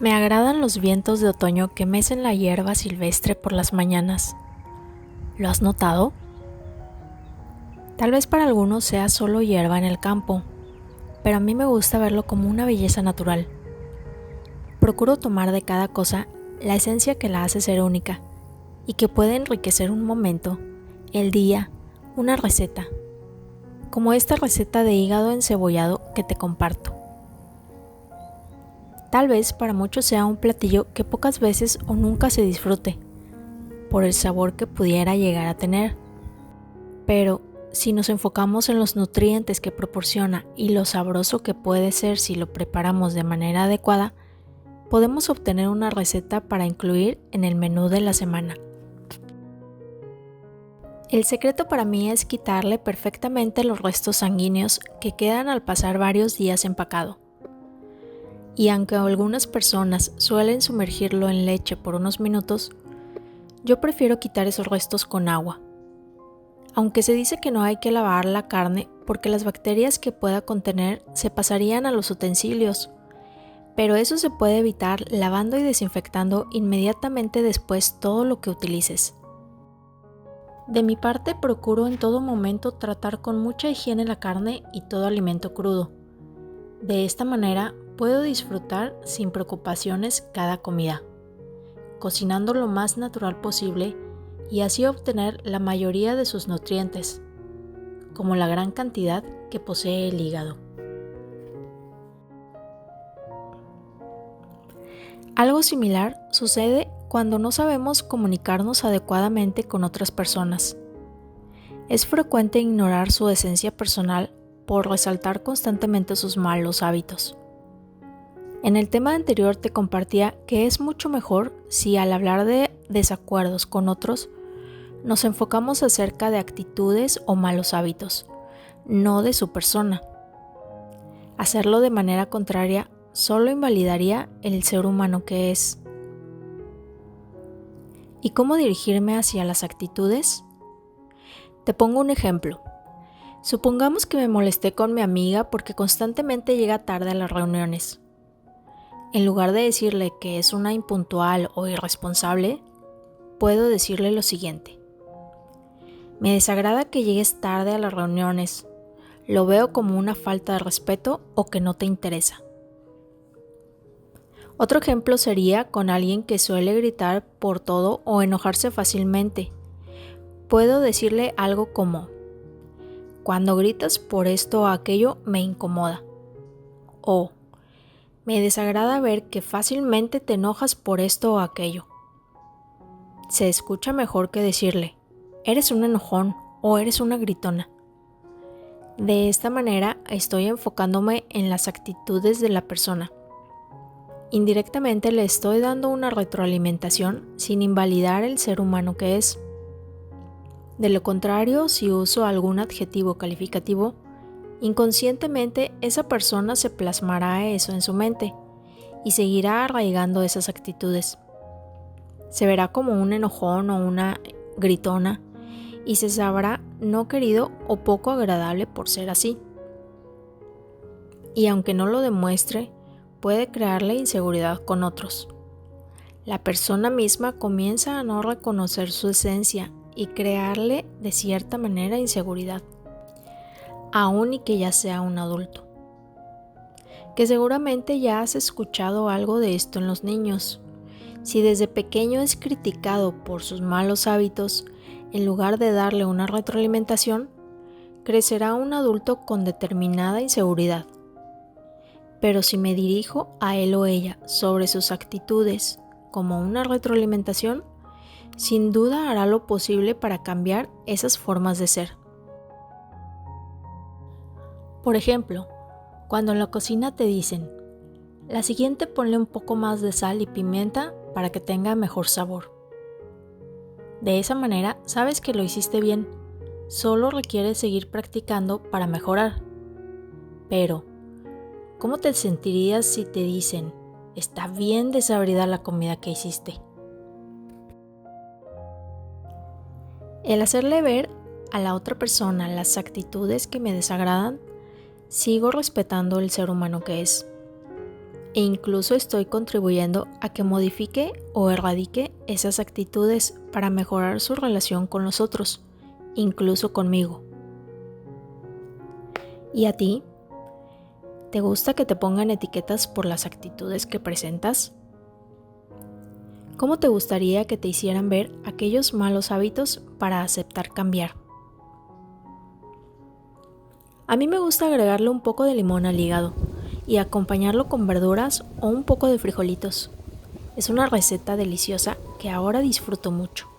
Me agradan los vientos de otoño que mecen la hierba silvestre por las mañanas. ¿Lo has notado? Tal vez para algunos sea solo hierba en el campo, pero a mí me gusta verlo como una belleza natural. Procuro tomar de cada cosa la esencia que la hace ser única y que puede enriquecer un momento, el día, una receta, como esta receta de hígado encebollado que te comparto. Tal vez para muchos sea un platillo que pocas veces o nunca se disfrute, por el sabor que pudiera llegar a tener. Pero si nos enfocamos en los nutrientes que proporciona y lo sabroso que puede ser si lo preparamos de manera adecuada, podemos obtener una receta para incluir en el menú de la semana. El secreto para mí es quitarle perfectamente los restos sanguíneos que quedan al pasar varios días empacado. Y aunque algunas personas suelen sumergirlo en leche por unos minutos, yo prefiero quitar esos restos con agua. Aunque se dice que no hay que lavar la carne porque las bacterias que pueda contener se pasarían a los utensilios, pero eso se puede evitar lavando y desinfectando inmediatamente después todo lo que utilices. De mi parte procuro en todo momento tratar con mucha higiene la carne y todo alimento crudo. De esta manera puedo disfrutar sin preocupaciones cada comida, cocinando lo más natural posible y así obtener la mayoría de sus nutrientes, como la gran cantidad que posee el hígado. Algo similar sucede cuando no sabemos comunicarnos adecuadamente con otras personas. Es frecuente ignorar su esencia personal por resaltar constantemente sus malos hábitos. En el tema anterior te compartía que es mucho mejor si al hablar de desacuerdos con otros nos enfocamos acerca de actitudes o malos hábitos, no de su persona. Hacerlo de manera contraria solo invalidaría el ser humano que es. ¿Y cómo dirigirme hacia las actitudes? Te pongo un ejemplo. Supongamos que me molesté con mi amiga porque constantemente llega tarde a las reuniones. En lugar de decirle que es una impuntual o irresponsable, puedo decirle lo siguiente. Me desagrada que llegues tarde a las reuniones. Lo veo como una falta de respeto o que no te interesa. Otro ejemplo sería con alguien que suele gritar por todo o enojarse fácilmente. Puedo decirle algo como, cuando gritas por esto o aquello me incomoda. O, me desagrada ver que fácilmente te enojas por esto o aquello. Se escucha mejor que decirle, eres un enojón o eres una gritona. De esta manera estoy enfocándome en las actitudes de la persona. Indirectamente le estoy dando una retroalimentación sin invalidar el ser humano que es. De lo contrario, si uso algún adjetivo calificativo, inconscientemente esa persona se plasmará eso en su mente y seguirá arraigando esas actitudes. Se verá como un enojón o una gritona y se sabrá no querido o poco agradable por ser así. Y aunque no lo demuestre, puede crearle inseguridad con otros. La persona misma comienza a no reconocer su esencia y crearle de cierta manera inseguridad, aun y que ya sea un adulto. Que seguramente ya has escuchado algo de esto en los niños. Si desde pequeño es criticado por sus malos hábitos, en lugar de darle una retroalimentación, crecerá un adulto con determinada inseguridad. Pero si me dirijo a él o ella sobre sus actitudes como una retroalimentación, sin duda hará lo posible para cambiar esas formas de ser. Por ejemplo, cuando en la cocina te dicen, la siguiente ponle un poco más de sal y pimienta para que tenga mejor sabor. De esa manera sabes que lo hiciste bien, solo requieres seguir practicando para mejorar. Pero, ¿cómo te sentirías si te dicen, está bien desabrida la comida que hiciste? El hacerle ver a la otra persona las actitudes que me desagradan, sigo respetando el ser humano que es. e incluso estoy contribuyendo a que modifique o erradique esas actitudes para mejorar su relación con los otros, incluso conmigo. ¿Y a ti? ¿Te gusta que te pongan etiquetas por las actitudes que presentas? ¿Cómo te gustaría que te hicieran ver aquellos malos hábitos para aceptar cambiar? A mí me gusta agregarle un poco de limón al hígado y acompañarlo con verduras o un poco de frijolitos. Es una receta deliciosa que ahora disfruto mucho.